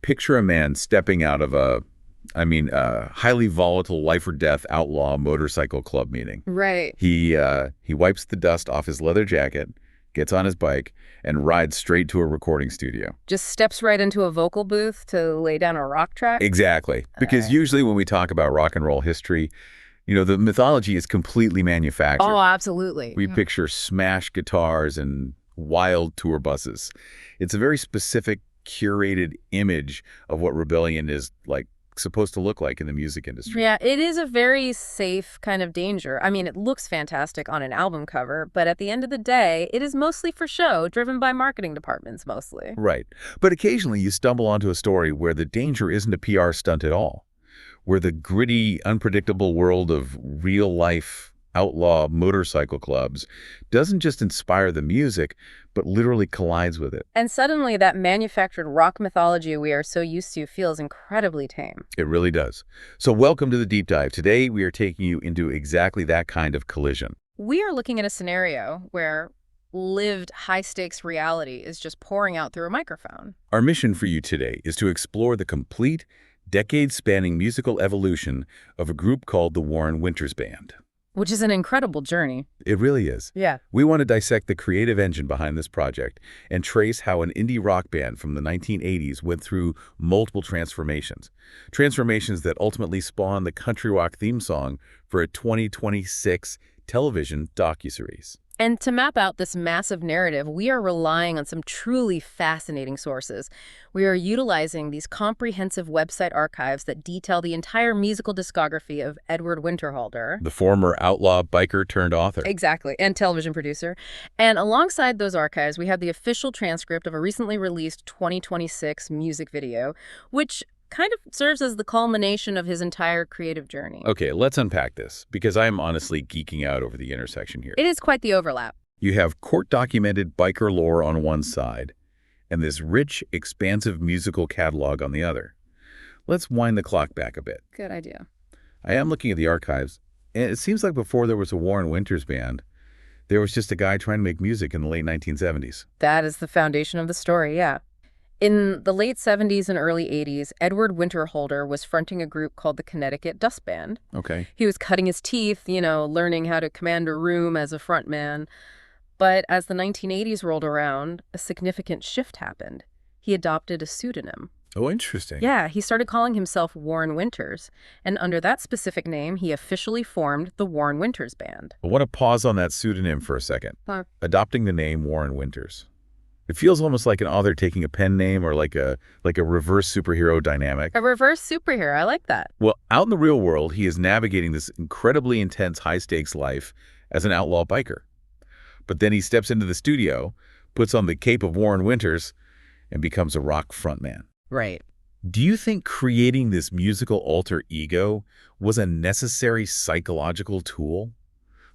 Picture a man stepping out of a highly volatile life or death outlaw motorcycle club meeting. Right. He wipes the dust off his leather jacket, gets on his bike, and rides straight to a recording studio. Just steps right into a vocal booth to lay down a rock track? Exactly. Because usually when we talk about rock and roll history, the mythology is completely manufactured. Oh, absolutely. We picture smash guitars and wild tour buses. It's a very specific, curated image of what rebellion is supposed to look like in the music industry. Yeah, it is a very safe kind of danger. I mean, it looks fantastic on an album cover, but at the end of the day, it is mostly for show, driven by marketing departments mostly. Right. But occasionally you stumble onto a story where the danger isn't a PR stunt at all, where the gritty, unpredictable world of real-life outlaw motorcycle clubs doesn't just inspire the music, but literally collides with it. And suddenly that manufactured rock mythology we are so used to feels incredibly tame. It really does. So welcome to the Deep Dive. Today we are taking you into exactly that kind of collision. We are looking at a scenario where lived high-stakes reality is just pouring out through a microphone. Our mission for you today is to explore the complete, decade-spanning musical evolution of a group called the Warren Winters Band. Which is an incredible journey. It really is. Yeah. We want to dissect the creative engine behind this project and trace how an indie rock band from the 1980s went through multiple transformations. Transformations that ultimately spawned the country rock theme song for a 2026 television docuseries. And to map out this massive narrative, we are relying on some truly fascinating sources. We are utilizing these comprehensive website archives that detail the entire musical discography of Edward Winterhalter. The former outlaw biker turned author. Exactly, and television producer. And alongside those archives, we have the official transcript of a recently released 2026 music video, which kind of serves as the culmination of his entire creative journey. Okay, let's unpack this, because I'm honestly geeking out over the intersection here. It is quite the overlap. You have court-documented biker lore on one side, and this rich, expansive musical catalog on the other. Let's wind the clock back a bit. Good idea. I am looking at the archives, and it seems like before there was a Warren Winters Band, there was just a guy trying to make music in the late 1970s. That is the foundation of the story, yeah. In the late 70s and early 80s, Edward Winterhalter was fronting a group called the Connecticut Dust Band. Okay. He was cutting his teeth, learning how to command a room as a frontman. But as the 1980s rolled around, a significant shift happened. He adopted a pseudonym. Oh, interesting. Yeah, he started calling himself Warren Winters. And under that specific name, he officially formed the Warren Winters Band. I want to pause on that pseudonym for a second. Adopting the name Warren Winters. It feels almost like an author taking a pen name or like a reverse superhero dynamic. A reverse superhero, I like that. Well, out in the real world, he is navigating this incredibly intense, high-stakes life as an outlaw biker. But then he steps into the studio, puts on the cape of Warren Winters, and becomes a rock frontman. Right. Do you think creating this musical alter ego was a necessary psychological tool?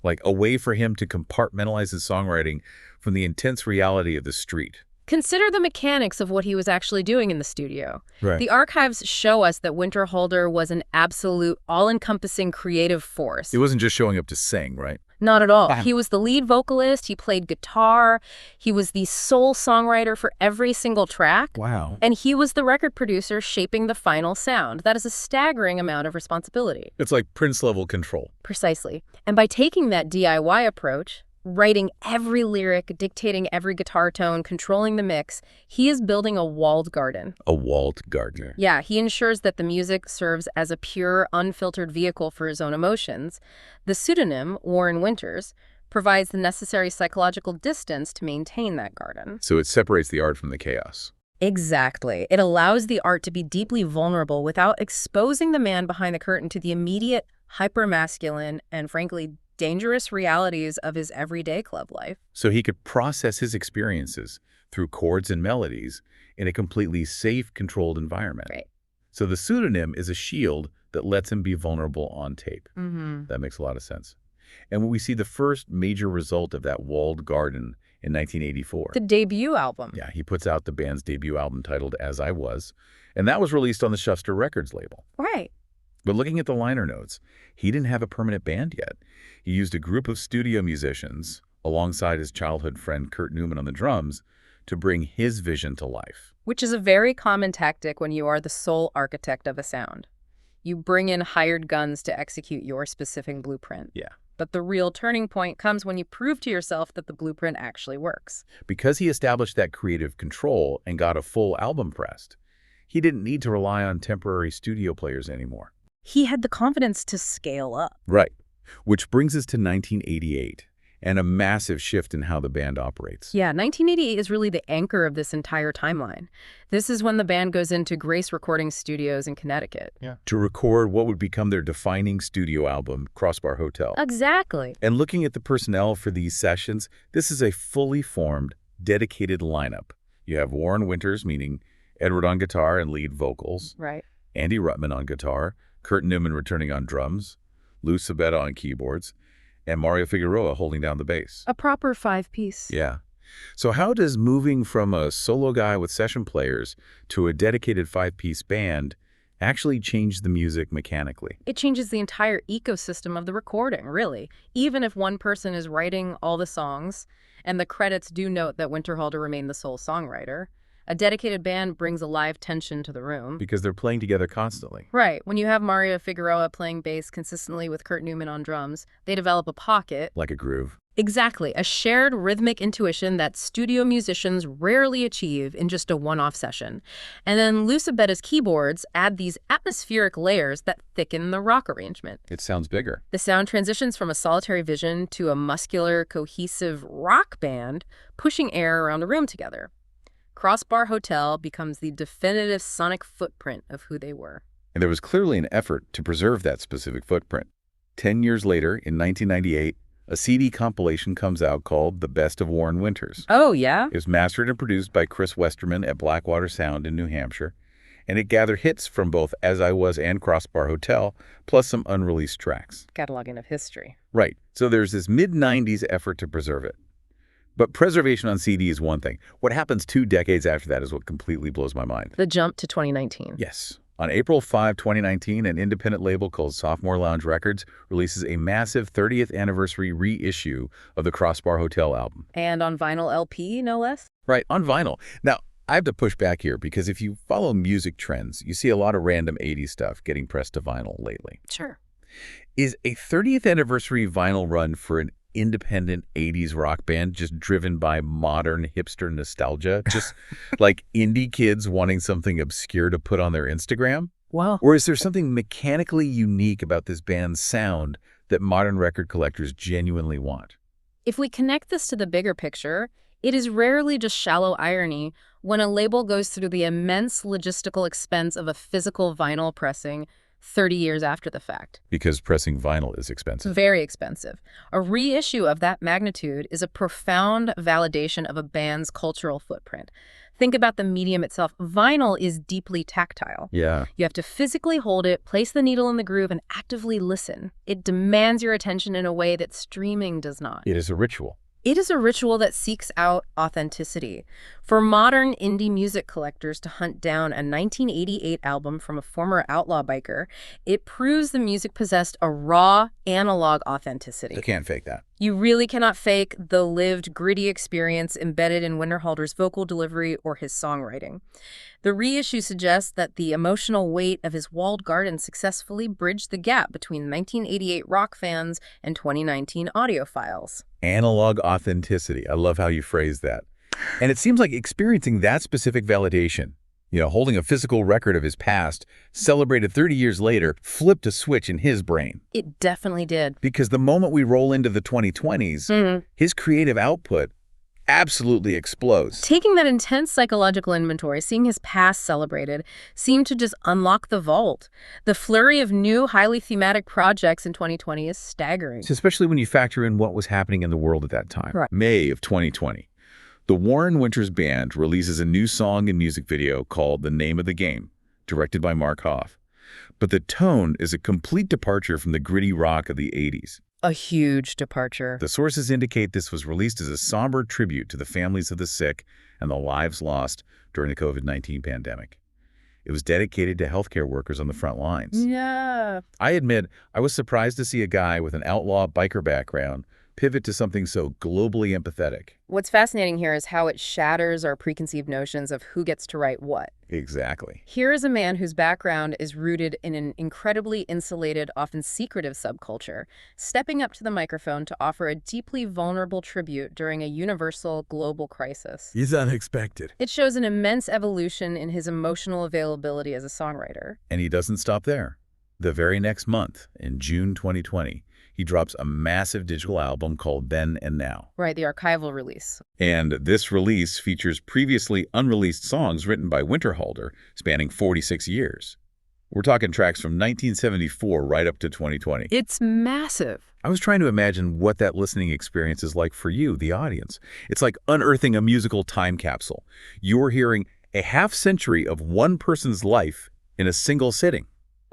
Like a way for him to compartmentalize his songwriting from the intense reality of the street? Consider the mechanics of what he was actually doing in the studio. Right. The archives show us that Winterhalter was an absolute, all-encompassing creative force. It wasn't just showing up to sing, right? Not at all. He was the lead vocalist, he played guitar, he was the sole songwriter for every single track. Wow. And he was the record producer shaping the final sound. That is a staggering amount of responsibility. It's like Prince-level control. Precisely. And by taking that DIY approach, writing every lyric, dictating every guitar tone, controlling the mix, he is building a walled garden. A walled garden. Yeah, he ensures that the music serves as a pure, unfiltered vehicle for his own emotions. The pseudonym, Warren Winters, provides the necessary psychological distance to maintain that garden. So it separates the art from the chaos. Exactly. It allows the art to be deeply vulnerable without exposing the man behind the curtain to the immediate, hyper-masculine, and frankly, dangerous realities of his everyday club life. So he could process his experiences through chords and melodies in a completely safe, controlled environment. Right. So the pseudonym is a shield that lets him be vulnerable on tape. Mm-hmm. That makes a lot of sense. And when we see the first major result of that walled garden in 1984. The debut album. Yeah, he puts out the band's debut album titled As I Was, and that was released on the Schuster Records label. Right. But looking at the liner notes, he didn't have a permanent band yet. He used a group of studio musicians, alongside his childhood friend Kurt Newman on the drums, to bring his vision to life. which is a very common tactic when you are the sole architect of a sound. You bring in hired guns to execute your specific blueprint. Yeah. But the real turning point comes when you prove to yourself that the blueprint actually works. Because he established that creative control and got a full album pressed, he didn't need to rely on temporary studio players anymore. He had the confidence to scale up. Right. Which brings us to 1988 and a massive shift in how the band operates. Yeah, 1988 is really the anchor of this entire timeline. This is when the band goes into Grace Recording Studios in Connecticut. Yeah. To record what would become their defining studio album, Crossbar Hotel. Exactly. And looking at the personnel for these sessions, this is a fully formed, dedicated lineup. You have Warren Winters, meaning Edward on guitar and lead vocals. Right. Andy Ruttman on guitar, Kurt Newman returning on drums, Lou Sabetta on keyboards, and Mario Figueroa holding down the bass. A proper five-piece. Yeah. So how does moving from a solo guy with session players to a dedicated five-piece band actually change the music mechanically? It changes the entire ecosystem of the recording, really. Even if one person is writing all the songs, and the credits do note that Winterhalter remained the sole songwriter, a dedicated band brings a live tension to the room. Because they're playing together constantly. Right. When you have Mario Figueroa playing bass consistently with Kurt Newman on drums, they develop a pocket. Like a groove. Exactly. A shared rhythmic intuition that studio musicians rarely achieve in just a one-off session. And then Lou Sabetta's keyboards add these atmospheric layers that thicken the rock arrangement. It sounds bigger. The sound transitions from a solitary vision to a muscular, cohesive rock band pushing air around the room together. Crossbar Hotel becomes the definitive sonic footprint of who they were. And there was clearly an effort to preserve that specific footprint. 10 years later, in 1998, a CD compilation comes out called The Best of Warren Winters. Oh, yeah? It was mastered and produced by Chris Westerman at Blackwater Sound in New Hampshire, and it gathered hits from both As I Was and Crossbar Hotel, plus some unreleased tracks. Cataloging of history. Right. So there's this mid-90s effort to preserve it. But preservation on CD is one thing. What happens 2 decades after that is what completely blows my mind. The jump to 2019. Yes. On April 5, 2019, an independent label called Sophomore Lounge Records releases a massive 30th anniversary reissue of the Crossbar Hotel album. And on vinyl LP, no less? Right, on vinyl. Now, I have to push back here because if you follow music trends, you see a lot of random 80s stuff getting pressed to vinyl lately. Sure. Is a 30th anniversary vinyl run for an independent 80s rock band just driven by modern hipster nostalgia? Just like indie kids wanting something obscure to put on their Instagram? Wow. Or is there something mechanically unique about this band's sound that modern record collectors genuinely want? If we connect this to the bigger picture, it is rarely just shallow irony when a label goes through the immense logistical expense of a physical vinyl pressing 30 years after the fact. Because pressing vinyl is expensive. Very expensive. A reissue of that magnitude is a profound validation of a band's cultural footprint. Think about the medium itself. Vinyl is deeply tactile. Yeah. You have to physically hold it, place the needle in the groove, and actively listen. It demands your attention in a way that streaming does not. It is a ritual. It is a ritual that seeks out authenticity. For modern indie music collectors to hunt down a 1988 album from a former outlaw biker, it proves the music possessed a raw, analog authenticity. They can't fake that. You really cannot fake the lived, gritty experience embedded in Winterhalter's vocal delivery or his songwriting. The reissue suggests that the emotional weight of his walled garden successfully bridged the gap between 1988 rock fans and 2019 audiophiles. Analog authenticity. I love how you phrase that. And it seems like experiencing that specific validation, holding a physical record of his past, celebrated 30 years later, flipped a switch in his brain. It definitely did. Because the moment we roll into the 2020s, his creative output absolutely explodes. Taking that intense psychological inventory, seeing his past celebrated, seemed to just unlock the vault. The flurry of new, highly thematic projects in 2020 is staggering. Especially when you factor in what was happening in the world at that time. Right. May of 2020. The Warren Winters Band releases a new song and music video called The Name of the Game, directed by Mark Hoff. But the tone is a complete departure from the gritty rock of the 80s. A huge departure. The sources indicate this was released as a somber tribute to the families of the sick and the lives lost during the COVID-19 pandemic. It was dedicated to healthcare workers on the front lines. Yeah. I admit, I was surprised to see a guy with an outlaw biker background pivot to something so globally empathetic. What's fascinating here is how it shatters our preconceived notions of who gets to write what. Exactly. Here is a man whose background is rooted in an incredibly insulated, often secretive subculture, stepping up to the microphone to offer a deeply vulnerable tribute during a universal global crisis. It's unexpected. It shows an immense evolution in his emotional availability as a songwriter. And he doesn't stop there. The very next month, in June 2020, he drops a massive digital album called Then and Now. Right, the archival release. And this release features previously unreleased songs written by Winterhalter spanning 46 years. We're talking tracks from 1974 right up to 2020. It's massive. I was trying to imagine what that listening experience is like for you, the audience. It's like unearthing a musical time capsule. You're hearing a half-century of one person's life in a single sitting.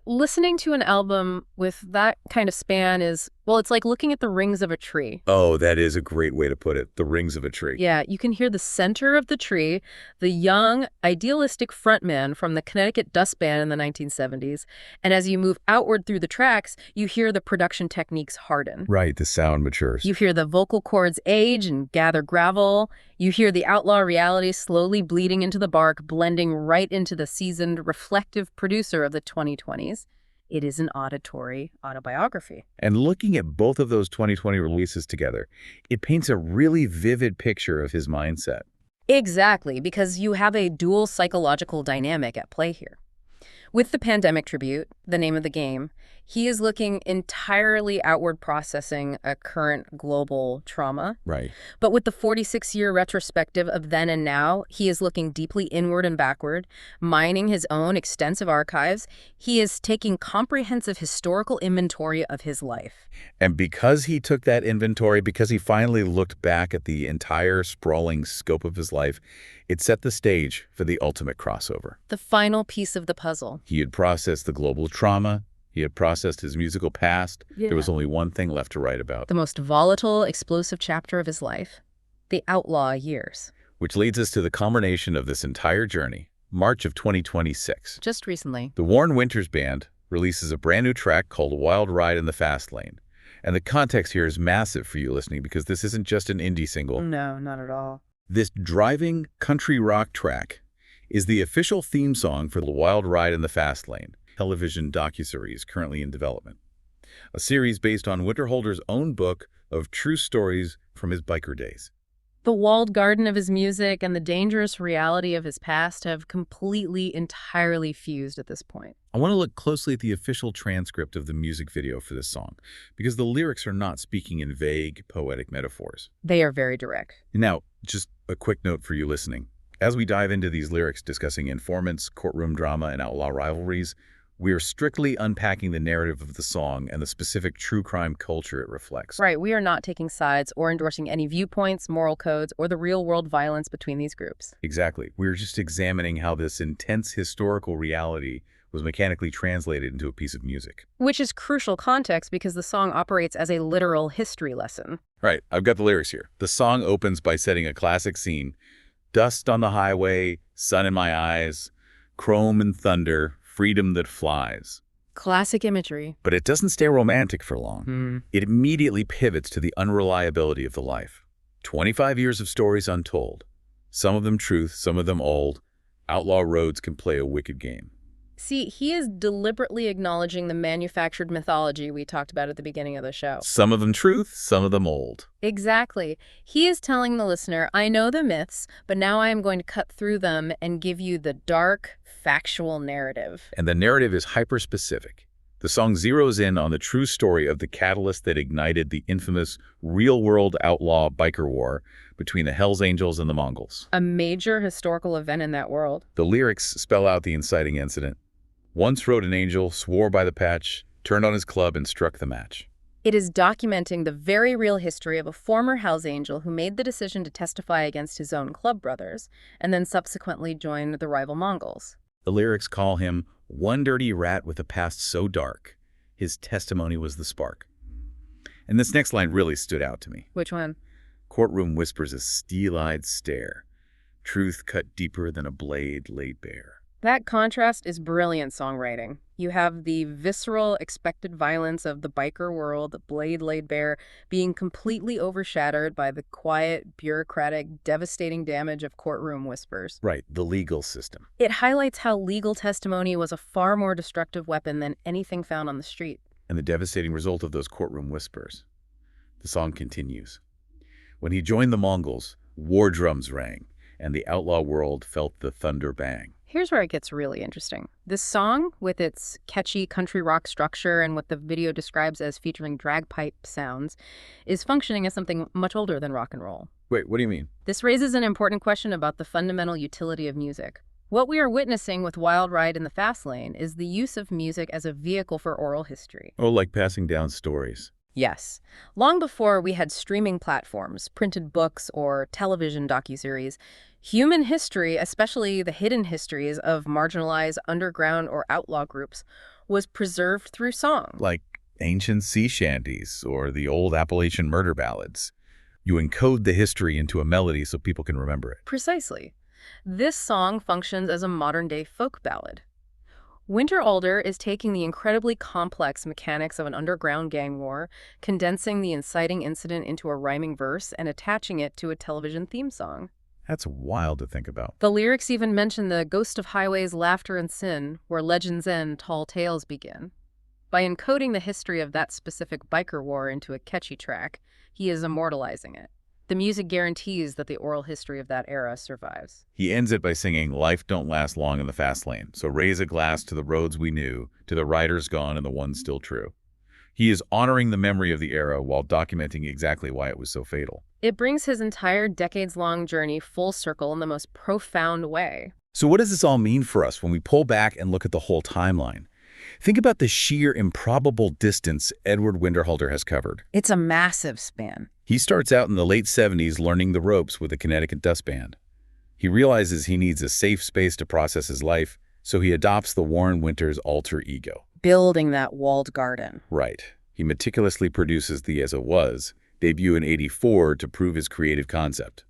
Listening to an album with that kind of span is, well, it's like looking at the rings of a tree. Oh, that is a great way to put it, the rings of a tree. Yeah, you can hear the center of the tree, the young, idealistic frontman from the Connecticut Dust Band in the 1970s. And as you move outward through the tracks, you hear the production techniques harden. Right, the sound matures. You hear the vocal cords age and gather gravel. You hear the outlaw reality slowly bleeding into the bark, blending right into the seasoned, reflective producer of the 2020s. It is an auditory autobiography. And looking at both of those 2020 releases together, it paints a really vivid picture of his mindset. Exactly, because you have a dual psychological dynamic at play here. With the pandemic tribute, the name of the game, he is looking entirely outward, processing a current global trauma. Right. But with the 46-year retrospective of Then and Now, he is looking deeply inward and backward, mining his own extensive archives. He is taking comprehensive historical inventory of his life. And because he took that inventory, because he finally looked back at the entire sprawling scope of his life, it set the stage for the ultimate crossover. The final piece of the puzzle. He had processed the global trauma. He had processed his musical past. Yeah. There was only one thing left to write about. The most volatile, explosive chapter of his life. The outlaw years. Which leads us to the culmination of this entire journey, March of 2026. Just recently. The Warren Winters Band releases a brand new track called Wild Ride in the Fast Lane. And the context here is massive for you listening because this isn't just an indie single. No, not at all. This driving country rock track is the official theme song for the Wild Ride in the Fast Lane television docuseries currently in development. A series based on Winterhalter's own book of true stories from his biker days. The walled garden of his music and the dangerous reality of his past have completely, entirely fused at this point. I want to look closely at the official transcript of the music video for this song, because the lyrics are not speaking in vague, poetic metaphors. They are very direct. Now, just a quick note for you listening. As we dive into these lyrics discussing informants, courtroom drama, and outlaw rivalries, we are strictly unpacking the narrative of the song and the specific true crime culture it reflects. Right, we are not taking sides or endorsing any viewpoints, moral codes, or the real-world violence between these groups. Exactly. We're just examining how this intense historical reality was mechanically translated into a piece of music. Which is crucial context because the song operates as a literal history lesson. Right, I've got the lyrics here. The song opens by setting a classic scene. Dust on the highway, sun in my eyes, chrome and thunder, freedom that flies. Classic imagery. But it doesn't stay romantic for long. It immediately pivots to the unreliability of the life. 25 years of stories untold. Some of them truth, some of them old. Outlaw roads can play a wicked game. See, he is deliberately acknowledging the manufactured mythology we talked about at the beginning of the show. Some of them truth, some of them old. Exactly. He is telling the listener, I know the myths, but now I am going to cut through them and give you the dark, factual narrative. And the narrative is hyper-specific. The song zeroes in on the true story of the catalyst that ignited the infamous real-world outlaw biker war between the Hells Angels and the Mongols. A major historical event in that world. The lyrics spell out the inciting incident. Once rode an angel, swore by the patch, turned on his club and struck the match. It is documenting the very real history of a former Hells Angel who made the decision to testify against his own club brothers and then subsequently joined the rival Mongols. The lyrics call him one dirty rat with a past so dark. His testimony was the spark. And this next line really stood out to me. Which one? Courtroom whispers a steel-eyed stare. Truth cut deeper than a blade laid bare. That contrast is brilliant songwriting. You have the visceral, expected violence of the biker world, the blade laid bare, being completely overshadowed by the quiet, bureaucratic, devastating damage of courtroom whispers. Right, the legal system. It highlights how legal testimony was a far more destructive weapon than anything found on the street. And the devastating result of those courtroom whispers. The song continues. When he joined the Mongols, war drums rang, and the outlaw world felt the thunder bang. Here's where it gets really interesting. This song, with its catchy country rock structure and what the video describes as featuring drag pipe sounds, is functioning as something much older than rock and roll. Wait, what do you mean? This raises an important question about the fundamental utility of music. What we are witnessing with Wild Ride in the Fast Lane is the use of music as a vehicle for oral history. Oh, like passing down stories. Yes. Long before we had streaming platforms, printed books, or television docuseries, human history, especially the hidden histories of marginalized underground or outlaw groups, was preserved through song. Like ancient sea shanties or the old Appalachian murder ballads. You encode the history into a melody so people can remember it. Precisely. This song functions as a modern-day folk ballad. Winter Alder is taking the incredibly complex mechanics of an underground gang war, condensing the inciting incident into a rhyming verse, and attaching it to a television theme song. That's wild to think about. The lyrics even mention the ghost of highways, laughter, and sin, where legends end, tall tales begin. By encoding the history of that specific biker war into a catchy track, he is immortalizing it. The music guarantees that the oral history of that era survives. He ends it by singing, "Life don't last long in the fast lane, so raise a glass to the roads we knew, to the riders gone and the ones still true." He is honoring the memory of the era while documenting exactly why it was so fatal. It brings his entire decades-long journey full circle in the most profound way. So what does this all mean for us when we pull back and look at the whole timeline? Think about the sheer improbable distance Edward Winterhalter has covered. It's a massive span. He starts out in the late 70s learning the ropes with the Connecticut Dust Band. He realizes he needs a safe space to process his life, so he adopts the Warren Winters alter ego. Building that walled garden. Right. He meticulously produces the As It Was, debut in '84 to prove his creative concept.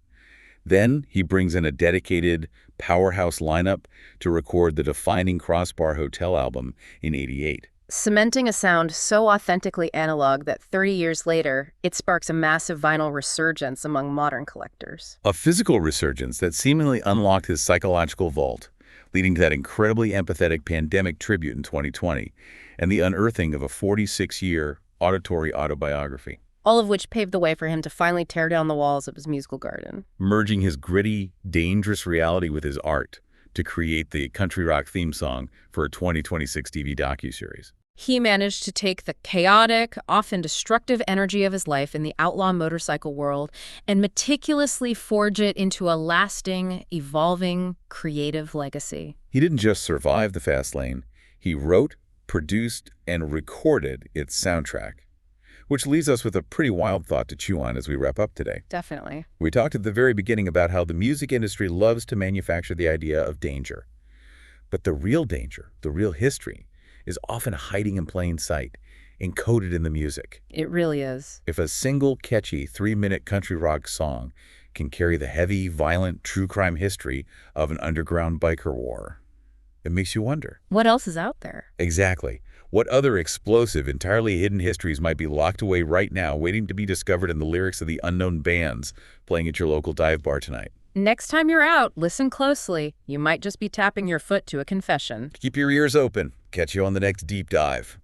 Then he brings in a dedicated powerhouse lineup to record the defining Crossbar Hotel album in '88. Cementing a sound so authentically analog that 30 years later, it sparks a massive vinyl resurgence among modern collectors. A physical resurgence that seemingly unlocked his psychological vault, leading to that incredibly empathetic pandemic tribute in 2020 and the unearthing of a 46-year auditory autobiography. All of which paved the way for him to finally tear down the walls of his musical garden. Merging his gritty, dangerous reality with his art to create the country rock theme song for a 2026 TV docuseries. He managed to take the chaotic, often destructive energy of his life in the outlaw motorcycle world and meticulously forge it into a lasting, evolving, creative legacy. He didn't just survive the fast lane, he wrote, produced, and recorded its soundtrack. Which leaves us with a pretty wild thought to chew on as we wrap up today. Definitely. We talked at the very beginning about how the music industry loves to manufacture the idea of danger. But the real danger, the real history, is often hiding in plain sight, encoded in the music. It really is. If a single catchy 3-minute country rock song can carry the heavy, violent, true crime history of an underground biker war, it makes you wonder. What else is out there? Exactly. What other explosive, entirely hidden histories might be locked away right now, waiting to be discovered in the lyrics of the unknown bands playing at your local dive bar tonight? Next time you're out, listen closely. You might just be tapping your foot to a confession. Keep your ears open. Catch you on the next deep dive.